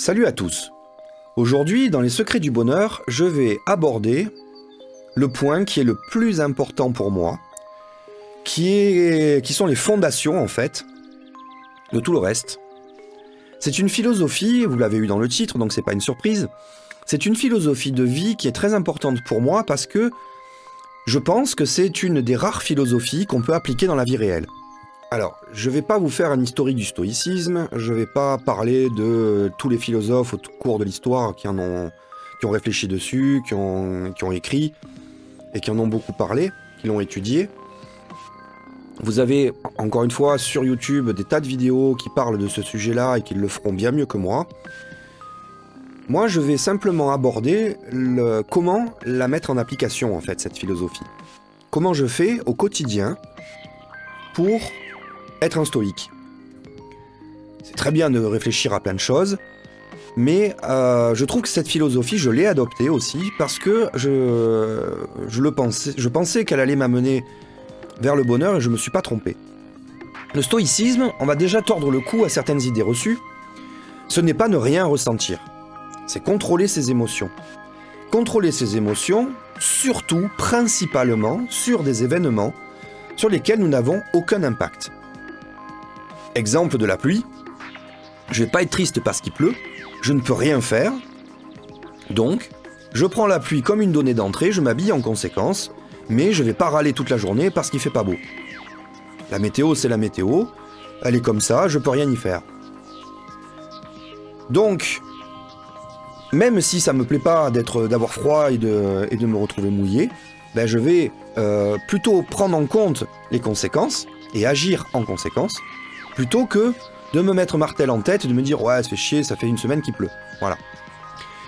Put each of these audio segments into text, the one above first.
Salut à tous. Aujourd'hui, dans les secrets du bonheur, je vais aborder le point qui est le plus important pour moi, qui sont les fondations en fait de tout le reste. C'est une philosophie, vous l'avez eu dans le titre, donc c'est pas une surprise. C'est une philosophie de vie qui est très importante pour moi parce que je pense que c'est une des rares philosophies qu'on peut appliquer dans la vie réelle. Alors, je ne vais pas vous faire un historique du stoïcisme, je ne vais pas parler de tous les philosophes au cours de l'histoire qui ont réfléchi dessus, qui ont écrit et qui en ont beaucoup parlé, qui l'ont étudié. Vous avez, encore une fois, sur YouTube, des tas de vidéos qui parlent de ce sujet-là et qui le feront bien mieux que moi. Moi, je vais simplement aborder comment la mettre en application, en fait, cette philosophie. Comment je fais au quotidien pour être un stoïque. C'est très bien de réfléchir à plein de choses, mais je trouve que cette philosophie, je l'ai adoptée aussi parce que je pensais qu'elle allait m'amener vers le bonheur et je ne me suis pas trompé. Le stoïcisme, on va déjà tordre le cou à certaines idées reçues. Ce n'est pas ne rien ressentir, c'est contrôler ses émotions. Contrôler ses émotions, surtout, principalement, sur des événements sur lesquels nous n'avons aucun impact. Exemple de la pluie, je vais pas être triste parce qu'il pleut, je ne peux rien faire, donc je prends la pluie comme une donnée d'entrée, je m'habille en conséquence, mais je vais pas râler toute la journée parce qu'il fait pas beau. La météo c'est la météo, elle est comme ça, je peux rien y faire. Donc, même si ça me plaît pas d'avoir froid et de me retrouver mouillé, ben je vais plutôt prendre en compte les conséquences et agir en conséquence, plutôt que de me mettre martel en tête et de me dire « Ouais, ça fait chier, ça fait une semaine qu'il pleut. » Voilà.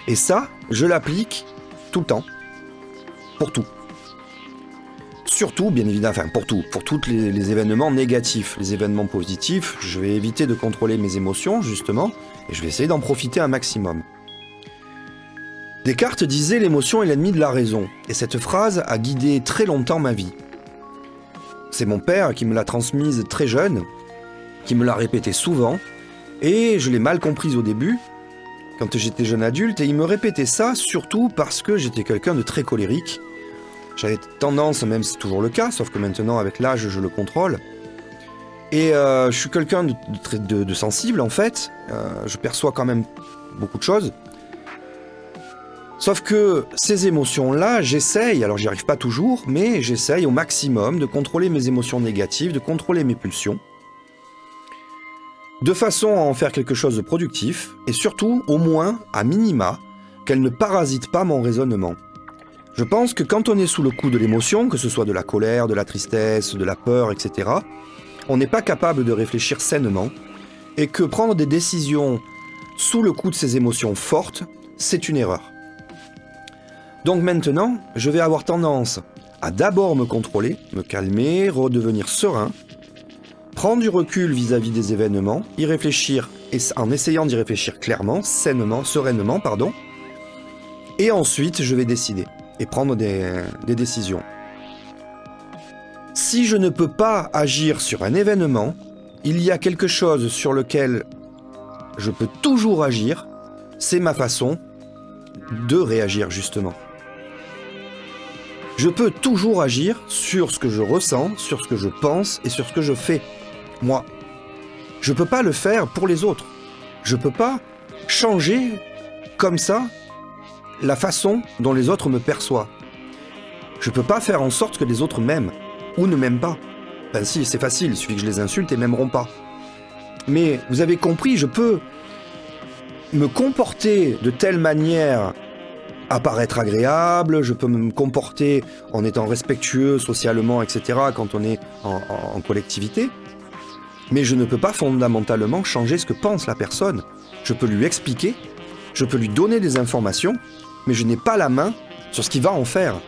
Et ça, je l'applique tout le temps. Pour tout. Surtout, bien évidemment, enfin pour tout. Pour tous les événements négatifs. Les événements positifs, je vais éviter de contrôler mes émotions, justement, et je vais essayer d'en profiter un maximum. Descartes disait « L'émotion est l'ennemi de la raison ». Et cette phrase a guidé très longtemps ma vie. C'est mon père qui me l'a transmise très jeune, qui me l'a répété souvent, et je l'ai mal comprise au début, quand j'étais jeune adulte, et il me répétait ça surtout parce que j'étais quelqu'un de très colérique. J'avais tendance, même si c'est toujours le cas, sauf que maintenant avec l'âge je le contrôle, et je suis quelqu'un de sensible en fait, je perçois quand même beaucoup de choses, sauf que ces émotions-là, j'essaye, alors j'y arrive pas toujours, mais j'essaye au maximum de contrôler mes émotions négatives, de contrôler mes pulsions, de façon à en faire quelque chose de productif, et surtout, au moins, à minima, qu'elle ne parasite pas mon raisonnement. Je pense que quand on est sous le coup de l'émotion, que ce soit de la colère, de la tristesse, de la peur, etc., on n'est pas capable de réfléchir sainement, et que prendre des décisions sous le coup de ces émotions fortes, c'est une erreur. Donc maintenant, je vais avoir tendance à d'abord me contrôler, me calmer, redevenir serein, prendre du recul vis-à-vis des événements, y réfléchir, en essayant d'y réfléchir clairement, sainement, sereinement, pardon, et ensuite je vais décider, et prendre des décisions. Si je ne peux pas agir sur un événement, il y a quelque chose sur lequel je peux toujours agir, c'est ma façon de réagir justement. Je peux toujours agir sur ce que je ressens, sur ce que je pense et sur ce que je fais. Moi, je peux pas le faire pour les autres. Je peux pas changer comme ça la façon dont les autres me perçoivent. Je peux pas faire en sorte que les autres m'aiment ou ne m'aiment pas. Ben si, c'est facile, il suffit que je les insulte et ils m'aimeront pas. Mais vous avez compris, je peux me comporter de telle manière à paraître agréable, je peux me comporter en étant respectueux socialement, etc. quand on est en collectivité. Mais je ne peux pas fondamentalement changer ce que pense la personne. Je peux lui expliquer, je peux lui donner des informations, mais je n'ai pas la main sur ce qu'il va en faire.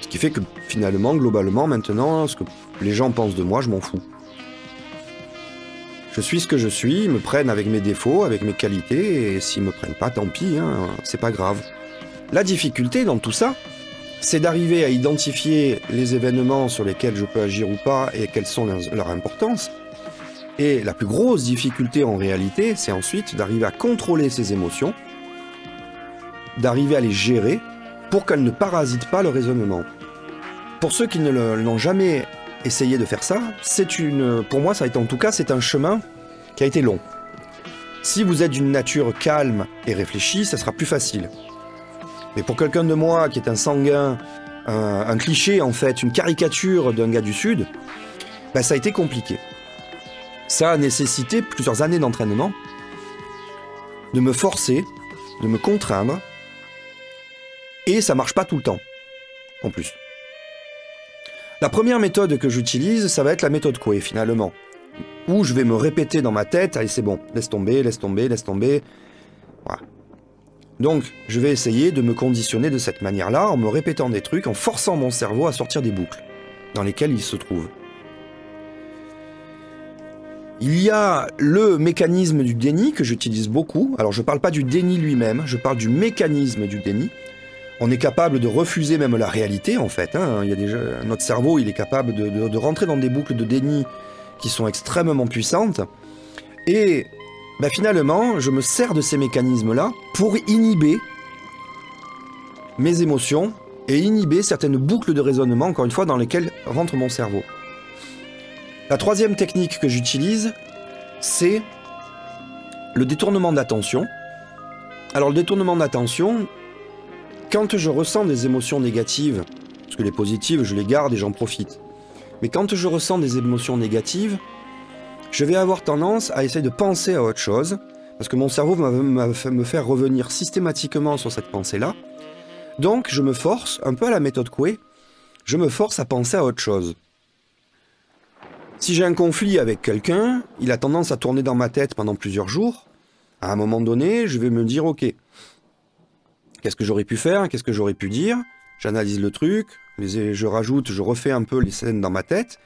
Ce qui fait que finalement, globalement, maintenant, ce que les gens pensent de moi, je m'en fous. Je suis ce que je suis, ils me prennent avec mes défauts, avec mes qualités, et s'ils me prennent pas, tant pis, hein, c'est pas grave. La difficulté dans tout ça, c'est d'arriver à identifier les événements sur lesquels je peux agir ou pas et quelles sont leur importance, Et la plus grosse difficulté en réalité, c'est ensuite d'arriver à contrôler ses émotions, d'arriver à les gérer pour qu'elles ne parasitent pas le raisonnement. Pour ceux qui ne l'ont jamais essayé de faire ça, pour moi, ça a été en tout cas, c'est un chemin qui a été long. Si vous êtes d'une nature calme et réfléchie, ça sera plus facile. Mais pour quelqu'un de moi qui est un sanguin, un cliché en fait, une caricature d'un gars du Sud, ben, ça a été compliqué. Ça a nécessité plusieurs années d'entraînement, de me forcer, de me contraindre, et ça marche pas tout le temps, en plus. La première méthode que j'utilise, ça va être la méthode Coué, finalement, où je vais me répéter dans ma tête, allez c'est bon, laisse tomber, laisse tomber, laisse tomber, voilà. Donc, je vais essayer de me conditionner de cette manière-là, en me répétant des trucs, en forçant mon cerveau à sortir des boucles dans lesquelles il se trouve. Il y a le mécanisme du déni que j'utilise beaucoup. Alors je ne parle pas du déni lui-même, je parle du mécanisme du déni. On est capable de refuser même la réalité en fait. Il y a déjà, notre cerveau il est capable de rentrer dans des boucles de déni qui sont extrêmement puissantes. Et ben, finalement, je me sers de ces mécanismes-là pour inhiber mes émotions et inhiber certaines boucles de raisonnement, encore une fois, dans lesquelles rentre mon cerveau. La troisième technique que j'utilise, c'est le détournement d'attention. Alors le détournement d'attention, quand je ressens des émotions négatives, parce que les positives, je les garde et j'en profite, mais quand je ressens des émotions négatives, je vais avoir tendance à essayer de penser à autre chose, parce que mon cerveau va me faire revenir systématiquement sur cette pensée-là. Donc je me force, un peu à la méthode Coué, je me force à penser à autre chose. Si j'ai un conflit avec quelqu'un, il a tendance à tourner dans ma tête pendant plusieurs jours. À un moment donné, je vais me dire, ok, qu'est-ce que j'aurais pu faire, qu'est-ce que j'aurais pu dire? J'analyse le truc, je rajoute, je refais un peu les scènes dans ma tête.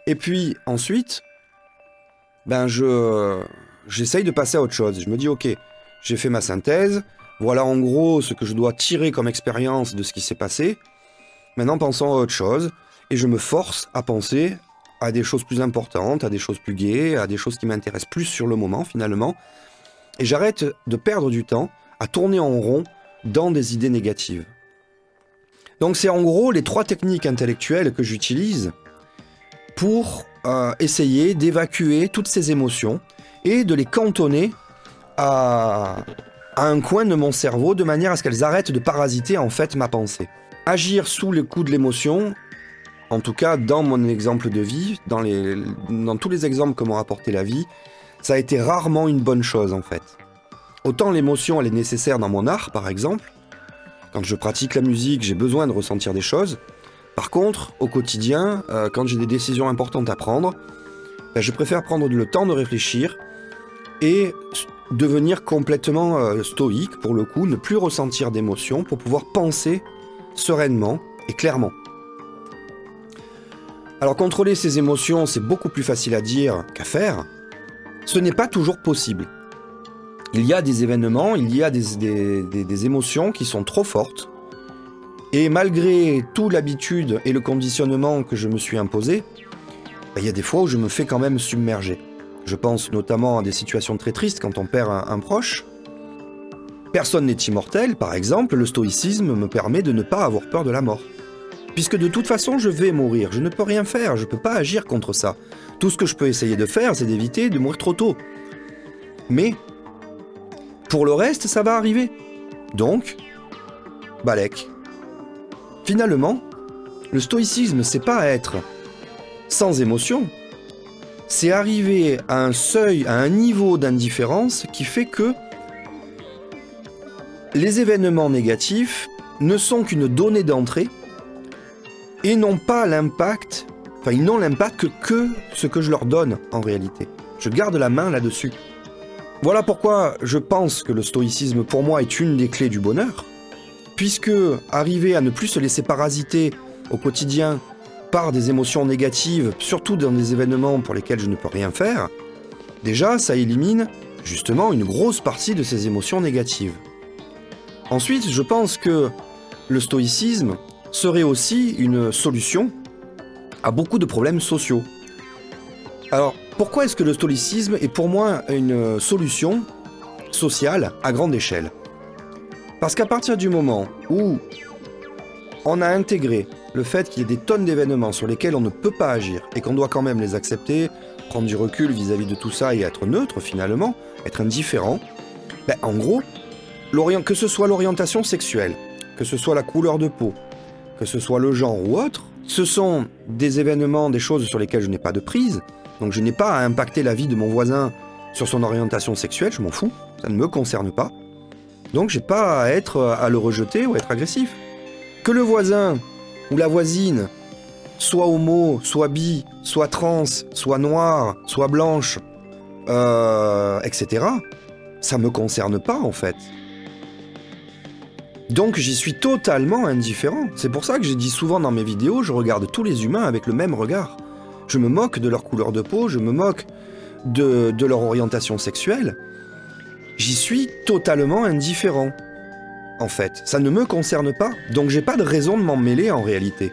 Et puis ensuite, ben j'essaye de passer à autre chose. Je me dis, ok, j'ai fait ma synthèse, voilà en gros ce que je dois tirer comme expérience de ce qui s'est passé. Maintenant, pensons à autre chose, et je me force à penser à des choses plus importantes, à des choses plus gaies, à des choses qui m'intéressent plus sur le moment, finalement. Et j'arrête de perdre du temps à tourner en rond dans des idées négatives. Donc c'est en gros les trois techniques intellectuelles que j'utilise pour essayer d'évacuer toutes ces émotions et de les cantonner à un coin de mon cerveau de manière à ce qu'elles arrêtent de parasiter en fait ma pensée. Agir sous le coup de l'émotion, en tout cas dans mon exemple de vie, dans tous les exemples que m'a rapporté la vie, ça a été rarement une bonne chose en fait. Autant l'émotion elle est nécessaire dans mon art par exemple, quand je pratique la musique j'ai besoin de ressentir des choses. Par contre, au quotidien, quand j'ai des décisions importantes à prendre, ben, je préfère prendre le temps de réfléchir et devenir complètement stoïque pour le coup, ne plus ressentir d'émotions pour pouvoir penser sereinement et clairement. Alors contrôler ses émotions, c'est beaucoup plus facile à dire qu'à faire. Ce n'est pas toujours possible. Il y a des événements, il y a des émotions qui sont trop fortes. Et malgré toute l'habitude et le conditionnement que je me suis imposé, ben, il y a des fois où je me fais quand même submerger. Je pense notamment à des situations très tristes quand on perd un proche. Personne n'est immortel, par exemple, le stoïcisme me permet de ne pas avoir peur de la mort. Puisque de toute façon, je vais mourir, je ne peux rien faire, je ne peux pas agir contre ça. Tout ce que je peux essayer de faire, c'est d'éviter de mourir trop tôt. Mais, pour le reste, ça va arriver. Donc, balèque. Finalement, le stoïcisme, c'est pas être sans émotion, c'est arriver à un seuil, à un niveau d'indifférence qui fait que les événements négatifs ne sont qu'une donnée d'entrée et n'ont pas l'impact, enfin ils n'ont l'impact que ce que je leur donne en réalité. Je garde la main là-dessus. Voilà pourquoi je pense que le stoïcisme pour moi est une des clés du bonheur, puisque arriver à ne plus se laisser parasiter au quotidien par des émotions négatives, surtout dans des événements pour lesquels je ne peux rien faire, déjà ça élimine justement une grosse partie de ces émotions négatives. Ensuite, je pense que le stoïcisme serait aussi une solution à beaucoup de problèmes sociaux. Alors, Pourquoi est-ce que le stoïcisme est pour moi une solution sociale à grande échelle? Parce qu'à partir du moment où on a intégré le fait qu'il y ait des tonnes d'événements sur lesquels on ne peut pas agir et qu'on doit quand même les accepter, prendre du recul vis-à-vis de tout ça et être neutre finalement, être indifférent, ben, en gros, que ce soit l'orientation sexuelle, que ce soit la couleur de peau, que ce soit le genre ou autre, ce sont des événements, des choses sur lesquelles je n'ai pas de prise, donc je n'ai pas à impacter la vie de mon voisin sur son orientation sexuelle, je m'en fous, ça ne me concerne pas. Donc j'ai pas à le rejeter ou être agressif. Que le voisin ou la voisine soit homo, soit bi, soit trans, soit noir, soit blanche, etc., ça me concerne pas en fait. Donc j'y suis totalement indifférent. C'est pour ça que j'ai dit souvent dans mes vidéos, je regarde tous les humains avec le même regard. Je me moque de leur couleur de peau, je me moque de leur orientation sexuelle. J'y suis totalement indifférent. En fait, ça ne me concerne pas, donc j'ai pas de raison de m'en mêler en réalité.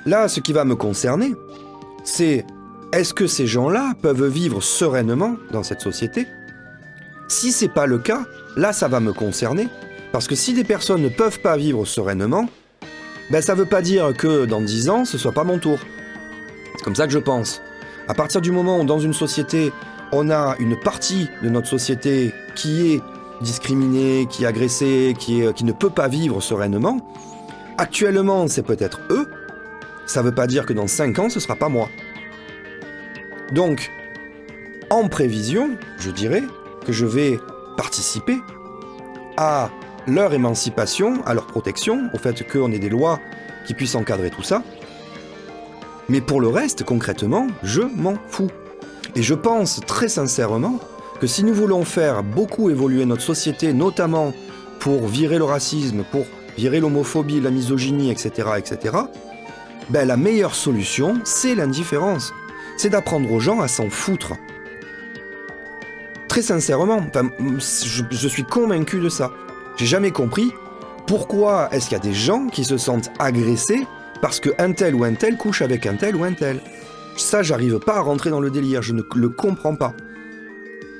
Là, ce qui va me concerner, c'est est-ce que ces gens-là peuvent vivre sereinement dans cette société? Si c'est pas le cas, là ça va me concerner, parce que si des personnes ne peuvent pas vivre sereinement, ben ça veut pas dire que dans 10 ans, ce soit pas mon tour. C'est comme ça que je pense. À partir du moment où dans une société, on a une partie de notre société qui est discriminée, qui est agressée, qui ne peut pas vivre sereinement, actuellement c'est peut-être eux, ça veut pas dire que dans 5 ans ce sera pas moi. Donc, en prévision, je dirais que je vais participer à leur émancipation, à leur protection, au fait qu'on ait des lois qui puissent encadrer tout ça. Mais pour le reste, concrètement, je m'en fous. Et je pense très sincèrement que si nous voulons faire beaucoup évoluer notre société, notamment pour virer le racisme, pour virer l'homophobie, la misogynie, etc., etc., ben la meilleure solution, c'est l'indifférence. C'est d'apprendre aux gens à s'en foutre. Très sincèrement, je suis convaincu de ça. J'ai jamais compris pourquoi est-ce qu'il y a des gens qui se sentent agressés parce qu'un tel ou un tel couche avec un tel ou un tel. Ça, j'arrive pas à rentrer dans le délire, je ne le comprends pas.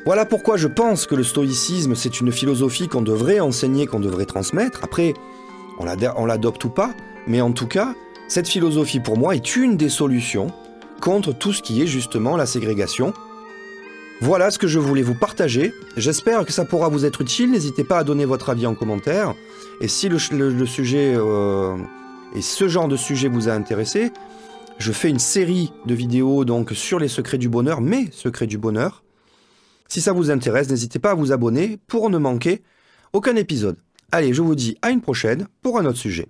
Voilà pourquoi je pense que le stoïcisme, c'est une philosophie qu'on devrait enseigner, qu'on devrait transmettre. Après, on l'adopte ou pas, mais en tout cas, cette philosophie pour moi est une des solutions contre tout ce qui est justement la ségrégation. Voilà ce que je voulais vous partager. J'espère que ça pourra vous être utile. N'hésitez pas à donner votre avis en commentaire. Et si le sujet et ce genre de sujet vous a intéressé, je fais une série de vidéos donc sur les secrets du bonheur, mes secrets du bonheur. Si ça vous intéresse, n'hésitez pas à vous abonner pour ne manquer aucun épisode. Allez, je vous dis à une prochaine pour un autre sujet.